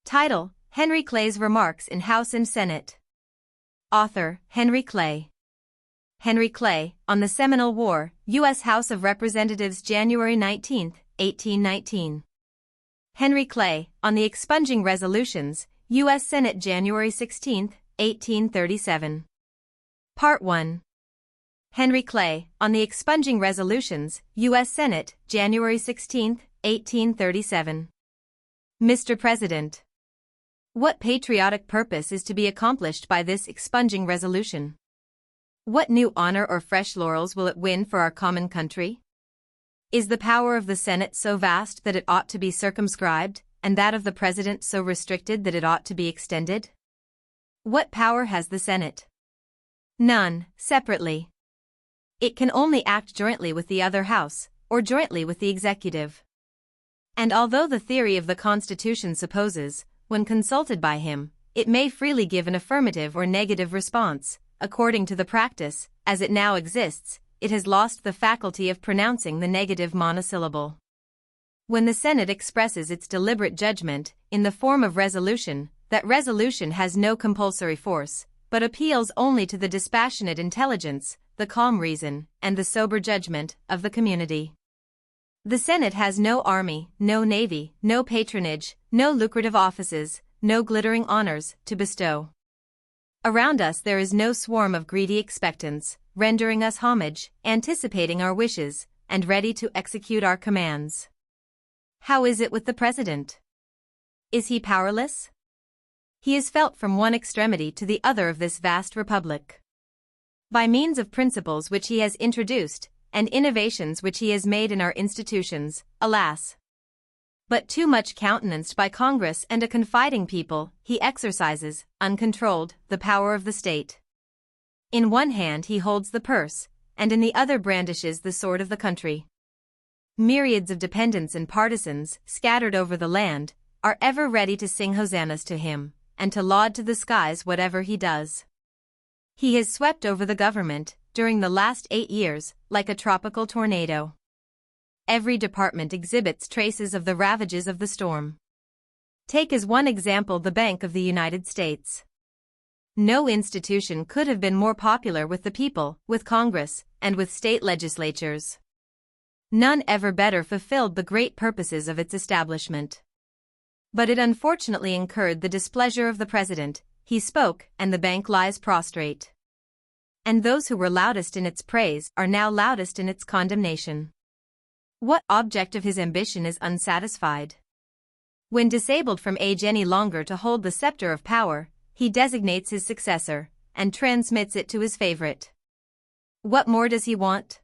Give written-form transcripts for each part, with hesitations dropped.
Title: Henry Clay's Remarks in House and Senate. Author: Henry Clay. Henry Clay, on the Seminole War, U.S. House of Representatives, January 19, 1819. Henry Clay, on the Expunging Resolutions, U.S. Senate, January 16, 1837. Part 1. Henry Clay, on the Expunging Resolutions, U.S. Senate, January 16, 1837. Mr. President, what patriotic purpose is to be accomplished by this expunging resolution? What new honor or fresh laurels will it win for our common country? Is the power of the Senate so vast that it ought to be circumscribed, and that of the President so restricted that it ought to be extended? What power has the Senate? None, separately. It can only act jointly with the other House, or jointly with the executive. And although the theory of the Constitution supposes, when consulted by him, it may freely give an affirmative or negative response, according to the practice, as it now exists, it has lost the faculty of pronouncing the negative monosyllable. When the Senate expresses its deliberate judgment, in the form of resolution, that resolution has no compulsory force, but appeals only to the dispassionate intelligence, the calm reason, and the sober judgment of the community. The Senate has no army, no navy, no patronage, no lucrative offices, no glittering honors to bestow. Around us there is no swarm of greedy expectants, rendering us homage, anticipating our wishes, and ready to execute our commands. How is it with the President? Is he powerless? He is felt from one extremity to the other of this vast republic. By means of principles which he has introduced, and innovations which he has made in our institutions, alas! But too much countenanced by Congress and a confiding people, he exercises, uncontrolled, the power of the state. In one hand he holds the purse, and in the other brandishes the sword of the country. Myriads of dependents and partisans, scattered over the land, are ever ready to sing hosannas to him, and to laud to the skies whatever he does. He has swept over the government, during the last 8 years, like a tropical tornado. Every department exhibits traces of the ravages of the storm. Take as one example the Bank of the United States. No institution could have been more popular with the people, with Congress, and with state legislatures. None ever better fulfilled the great purposes of its establishment. But it unfortunately incurred the displeasure of the President. He spoke, and the bank lies prostrate. And those who were loudest in its praise are now loudest in its condemnation. What object of his ambition is unsatisfied? When disabled from age any longer to hold the scepter of power, he designates his successor, and transmits it to his favorite. What more does he want?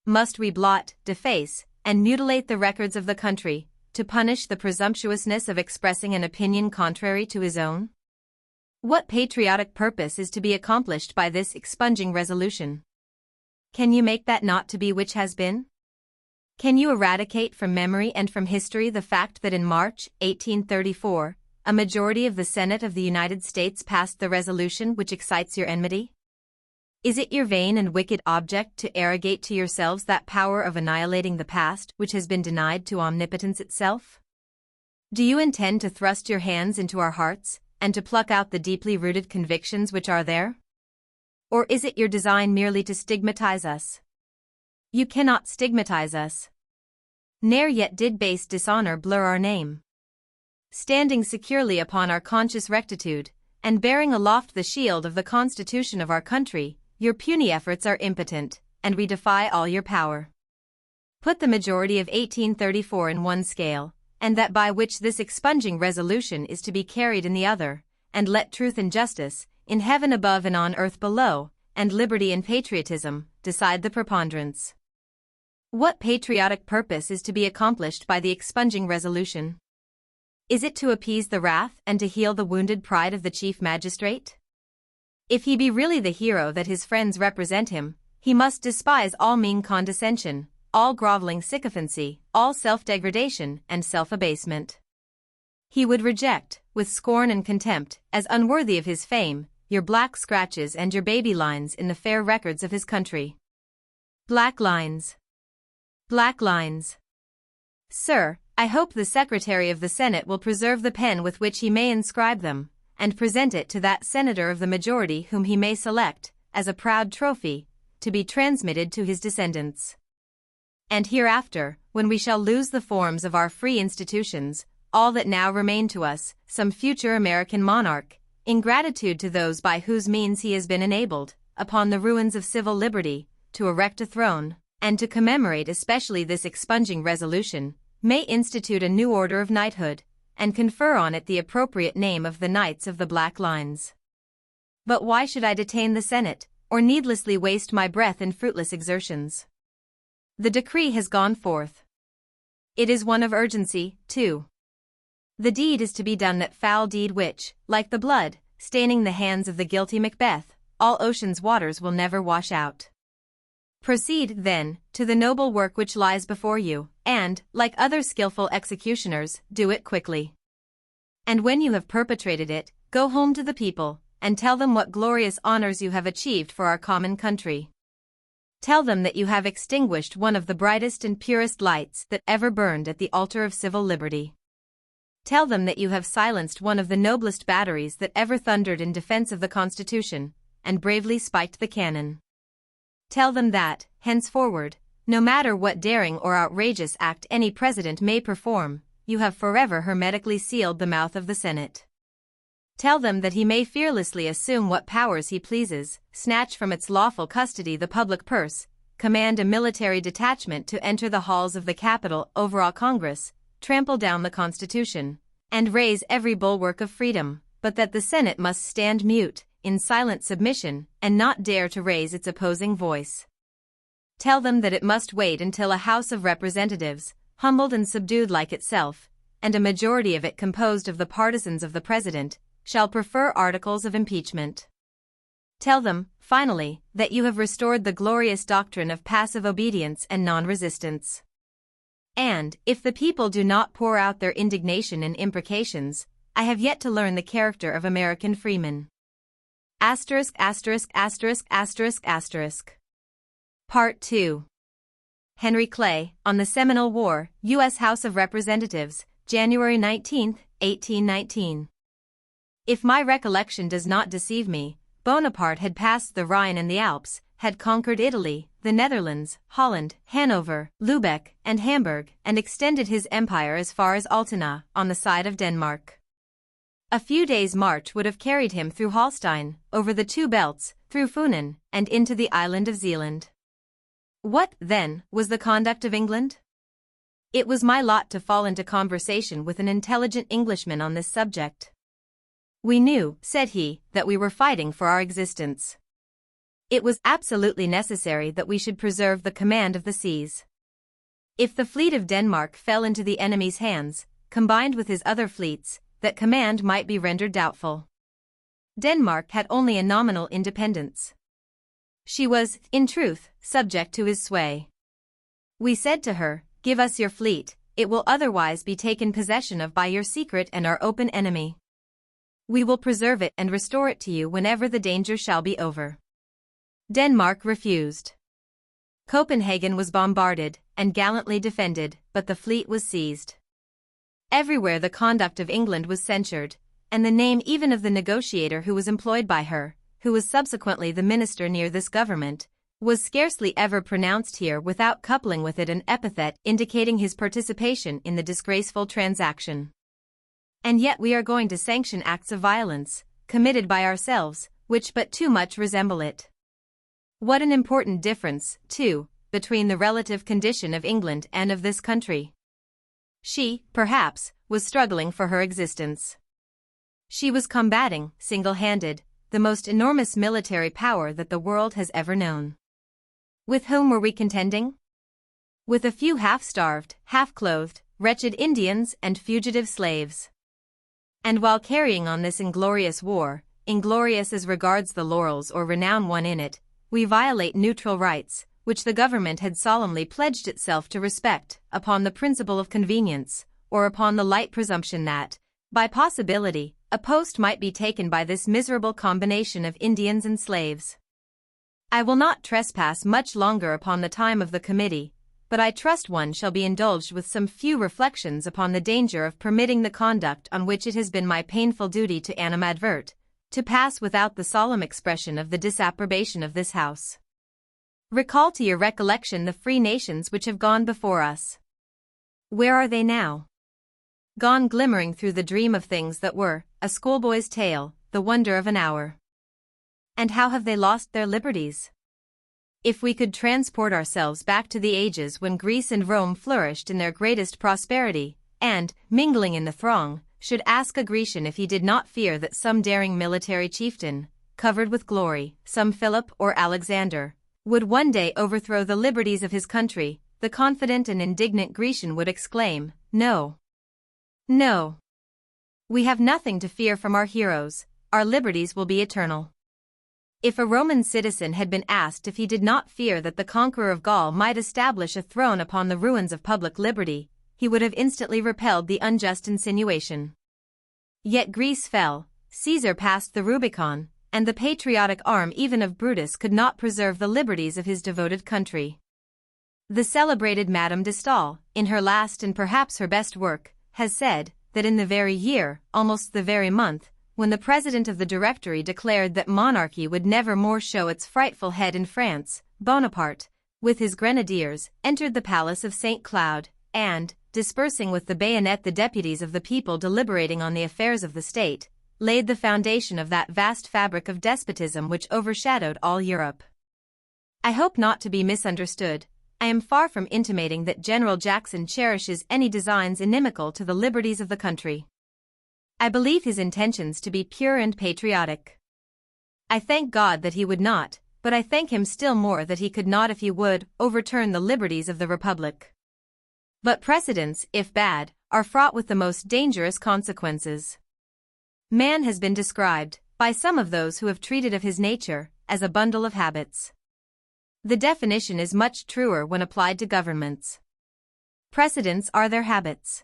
Must we blot, deface, and mutilate the records of the country, to punish the presumptuousness of expressing an opinion contrary to his own? What patriotic purpose is to be accomplished by this expunging resolution? Can you make that not to be which has been? Can you eradicate from memory and from history the fact that in March, 1834, a majority of the Senate of the United States passed the resolution which excites your enmity? Is it your vain and wicked object to arrogate to yourselves that power of annihilating the past which has been denied to omnipotence itself? Do you intend to thrust your hands into our hearts, and to pluck out the deeply rooted convictions which are there? Or is it your design merely to stigmatize us? You cannot stigmatize us. Ne'er yet did base dishonor blur our name. Standing securely upon our conscious rectitude, and bearing aloft the shield of the Constitution of our country, your puny efforts are impotent, and we defy all your power. Put the majority of 1834 in one scale, and that by which this expunging resolution is to be carried in the other, and let truth and justice, in heaven above and on earth below, and liberty and patriotism, decide the preponderance. What patriotic purpose is to be accomplished by the expunging resolution? Is it to appease the wrath and to heal the wounded pride of the chief magistrate? If he be really the hero that his friends represent him, he must despise all mean condescension, all groveling sycophancy, all self-degradation and self-abasement. He would reject, with scorn and contempt, as unworthy of his fame, your black scratches and your baby lines in the fair records of his country. Black lines. Black lines. Sir, I hope the Secretary of the Senate will preserve the pen with which he may inscribe them, and present it to that senator of the majority whom he may select, as a proud trophy, to be transmitted to his descendants. And hereafter, when we shall lose the forms of our free institutions, all that now remain to us, some future American monarch, in gratitude to those by whose means he has been enabled, upon the ruins of civil liberty, to erect a throne, and to commemorate especially this expunging resolution, may institute a new order of knighthood, and confer on it the appropriate name of the Knights of the Black Lines. But why should I detain the Senate, or needlessly waste my breath in fruitless exertions? The decree has gone forth. It is one of urgency, too. The deed is to be done, that foul deed which, like the blood, staining the hands of the guilty Macbeth, all ocean's waters will never wash out. Proceed, then, to the noble work which lies before you, and, like other skillful executioners, do it quickly. And when you have perpetrated it, go home to the people, and tell them what glorious honors you have achieved for our common country. Tell them that you have extinguished one of the brightest and purest lights that ever burned at the altar of civil liberty. Tell them that you have silenced one of the noblest batteries that ever thundered in defense of the Constitution, and bravely spiked the cannon. Tell them that, henceforward, no matter what daring or outrageous act any president may perform, you have forever hermetically sealed the mouth of the Senate. Tell them that he may fearlessly assume what powers he pleases, snatch from its lawful custody the public purse, command a military detachment to enter the halls of the Capitol, overawe Congress, trample down the Constitution, and raise every bulwark of freedom, but that the Senate must stand mute, in silent submission, and not dare to raise its opposing voice. Tell them that it must wait until a House of Representatives, humbled and subdued like itself, and a majority of it composed of the partisans of the President, shall prefer articles of impeachment. Tell them, finally, that you have restored the glorious doctrine of passive obedience and non-resistance. And, if the people do not pour out their indignation in imprecations, I have yet to learn the character of American freemen. Part 2. Henry Clay, on the Seminole War, U.S. House of Representatives, January 19, 1819. If my recollection does not deceive me, Bonaparte had passed the Rhine and the Alps, had conquered Italy, the Netherlands, Holland, Hanover, Lubeck, and Hamburg, and extended his empire as far as Altena, on the side of Denmark. A few days' march would have carried him through Holstein, over the two belts, through Funen, and into the island of Zealand. What, then, was the conduct of England? It was my lot to fall into conversation with an intelligent Englishman on this subject. We knew, said he, that we were fighting for our existence. It was absolutely necessary that we should preserve the command of the seas. If the fleet of Denmark fell into the enemy's hands, combined with his other fleets, that command might be rendered doubtful. Denmark had only a nominal independence. She was, in truth, subject to his sway. We said to her, "Give us your fleet, it will otherwise be taken possession of by your secret and our open enemy. We will preserve it and restore it to you whenever the danger shall be over." Denmark refused. Copenhagen was bombarded, and gallantly defended, but the fleet was seized. Everywhere the conduct of England was censured, and the name even of the negotiator who was employed by her, who was subsequently the minister near this government, was scarcely ever pronounced here without coupling with it an epithet indicating his participation in the disgraceful transaction. And yet we are going to sanction acts of violence, committed by ourselves, which but too much resemble it. What an important difference, too, between the relative condition of England and of this country. She, perhaps, was struggling for her existence. She was combating, single-handed, the most enormous military power that the world has ever known. With whom were we contending? With a few half-starved, half-clothed, wretched Indians and fugitive slaves. And while carrying on this inglorious war, inglorious as regards the laurels or renown won in it, we violate neutral rights, which the government had solemnly pledged itself to respect, upon the principle of convenience, or upon the light presumption that, by possibility, a post might be taken by this miserable combination of Indians and slaves. I will not trespass much longer upon the time of the committee, but I trust one shall be indulged with some few reflections upon the danger of permitting the conduct on which it has been my painful duty to animadvert, to pass without the solemn expression of the disapprobation of this House. Recall to your recollection the free nations which have gone before us. Where are they now? Gone glimmering through the dream of things that were, a schoolboy's tale, the wonder of an hour. And how have they lost their liberties? If we could transport ourselves back to the ages when Greece and Rome flourished in their greatest prosperity, and, mingling in the throng, should ask a Grecian if he did not fear that some daring military chieftain, covered with glory, some Philip or Alexander, would one day overthrow the liberties of his country, the confident and indignant Grecian would exclaim, "No. No. We have nothing to fear from our heroes, our liberties will be eternal." If a Roman citizen had been asked if he did not fear that the conqueror of Gaul might establish a throne upon the ruins of public liberty, he would have instantly repelled the unjust insinuation. Yet Greece fell, Caesar passed the Rubicon, and the patriotic arm even of Brutus could not preserve the liberties of his devoted country. The celebrated Madame de Staël, in her last and perhaps her best work, has said that in the very year, almost the very month, when the president of the Directory declared that monarchy would never more show its frightful head in France, Bonaparte, with his grenadiers, entered the palace of St. Cloud, and, dispersing with the bayonet the deputies of the people deliberating on the affairs of the state, laid the foundation of that vast fabric of despotism which overshadowed all Europe. I hope not to be misunderstood. I am far from intimating that General Jackson cherishes any designs inimical to the liberties of the country. I believe his intentions to be pure and patriotic. I thank God that he would not, but I thank him still more that he could not, if he would, overturn the liberties of the Republic. But precedents, if bad, are fraught with the most dangerous consequences. Man has been described, by some of those who have treated of his nature, as a bundle of habits. The definition is much truer when applied to governments. Precedents are their habits.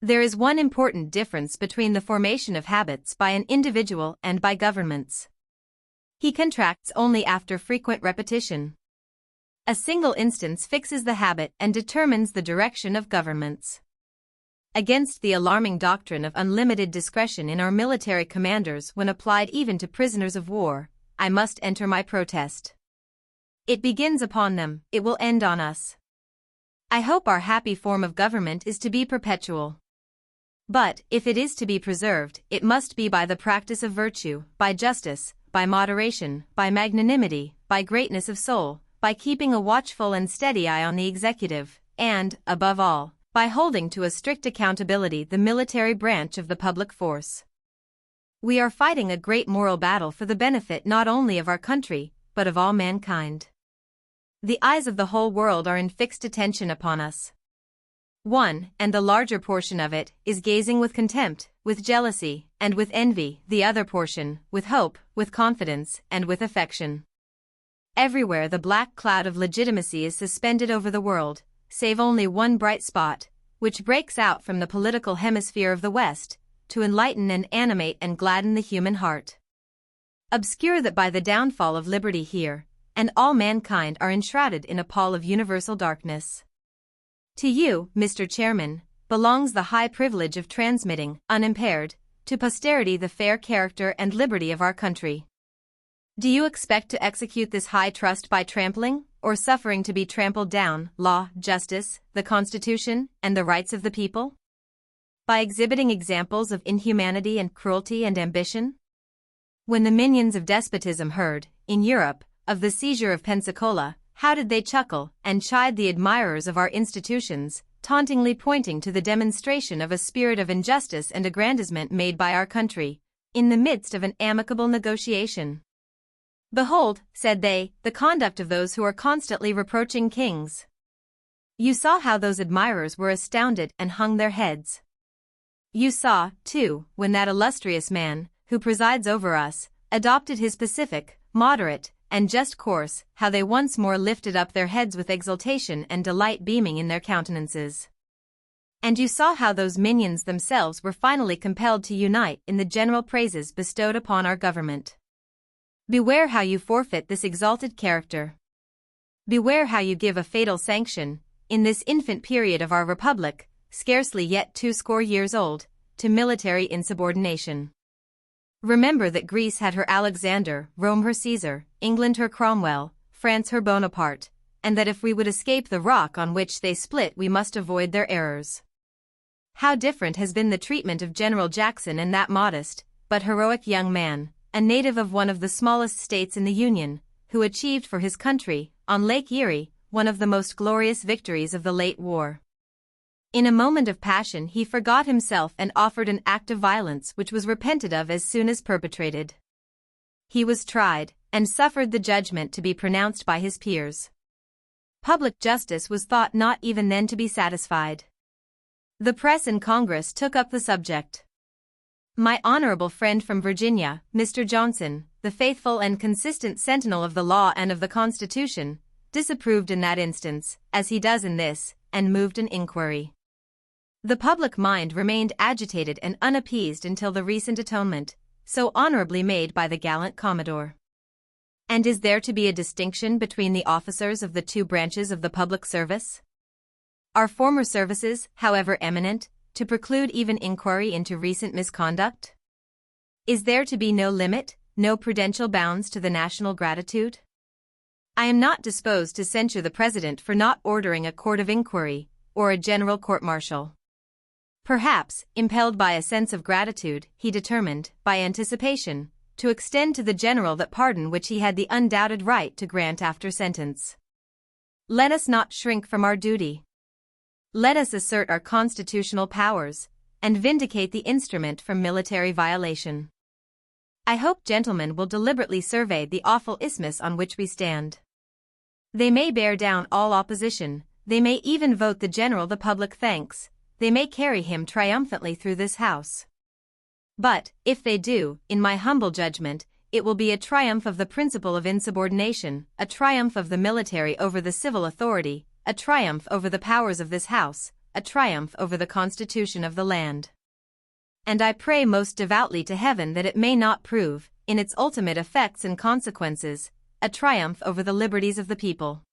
There is one important difference between the formation of habits by an individual and by governments. He contracts only after frequent repetition. A single instance fixes the habit and determines the direction of governments. Against the alarming doctrine of unlimited discretion in our military commanders when applied even to prisoners of war, I must enter my protest. It begins upon them, it will end on us. I hope our happy form of government is to be perpetual. But, if it is to be preserved, it must be by the practice of virtue, by justice, by moderation, by magnanimity, by greatness of soul, by keeping a watchful and steady eye on the executive, and, above all, by holding to a strict accountability the military branch of the public force. We are fighting a great moral battle for the benefit not only of our country, but of all mankind. The eyes of the whole world are in fixed attention upon us. One, and the larger portion of it, is gazing with contempt, with jealousy, and with envy, the other portion, with hope, with confidence, and with affection. Everywhere the black cloud of legitimacy is suspended over the world, save only one bright spot, which breaks out from the political hemisphere of the West, to enlighten and animate and gladden the human heart. Obscure that by the downfall of liberty here, and all mankind are enshrouded in a pall of universal darkness. To you, Mr. Chairman, belongs the high privilege of transmitting, unimpaired, to posterity the fair character and liberty of our country. Do you expect to execute this high trust by trampling, or suffering to be trampled down, law, justice, the Constitution, and the rights of the people? By exhibiting examples of inhumanity and cruelty and ambition? When the minions of despotism heard, in Europe, of the seizure of Pensacola, how did they chuckle and chide the admirers of our institutions, tauntingly pointing to the demonstration of a spirit of injustice and aggrandizement made by our country, in the midst of an amicable negotiation. Behold, said they, the conduct of those who are constantly reproaching kings. You saw how those admirers were astounded and hung their heads. You saw, too, when that illustrious man, who presides over us, adopted his pacific, moderate, and just course, how they once more lifted up their heads with exultation and delight beaming in their countenances. And you saw how those minions themselves were finally compelled to unite in the general praises bestowed upon our government. Beware how you forfeit this exalted character. Beware how you give a fatal sanction, in this infant period of our republic, scarcely yet 20 years old, to military insubordination. Remember that Greece had her Alexander, Rome her Caesar, England her Cromwell, France her Bonaparte, and that if we would escape the rock on which they split we must avoid their errors. How different has been the treatment of General Jackson and that modest, but heroic young man, a native of one of the smallest states in the Union, who achieved for his country, on Lake Erie, one of the most glorious victories of the late war. In a moment of passion he forgot himself and offered an act of violence which was repented of as soon as perpetrated. He was tried, and suffered the judgment to be pronounced by his peers. Public justice was thought not even then to be satisfied. The press and Congress took up the subject. My honorable friend from Virginia, Mr. Johnson, the faithful and consistent sentinel of the law and of the Constitution, disapproved in that instance, as he does in this, and moved an inquiry. The public mind remained agitated and unappeased until the recent atonement, so honorably made by the gallant Commodore. And is there to be a distinction between the officers of the two branches of the public service? Are former services, however eminent, to preclude even inquiry into recent misconduct? Is there to be no limit, no prudential bounds to the national gratitude? I am not disposed to censure the President for not ordering a court of inquiry, or a general court-martial. Perhaps, impelled by a sense of gratitude, he determined, by anticipation, to extend to the general that pardon which he had the undoubted right to grant after sentence. Let us not shrink from our duty. Let us assert our constitutional powers, and vindicate the instrument from military violation. I hope gentlemen will deliberately survey the awful isthmus on which we stand. They may bear down all opposition, they may even vote the general the public thanks, they may carry him triumphantly through this house. But, if they do, in my humble judgment, it will be a triumph of the principle of insubordination, a triumph of the military over the civil authority, a triumph over the powers of this house, a triumph over the constitution of the land. And I pray most devoutly to heaven that it may not prove, in its ultimate effects and consequences, a triumph over the liberties of the people.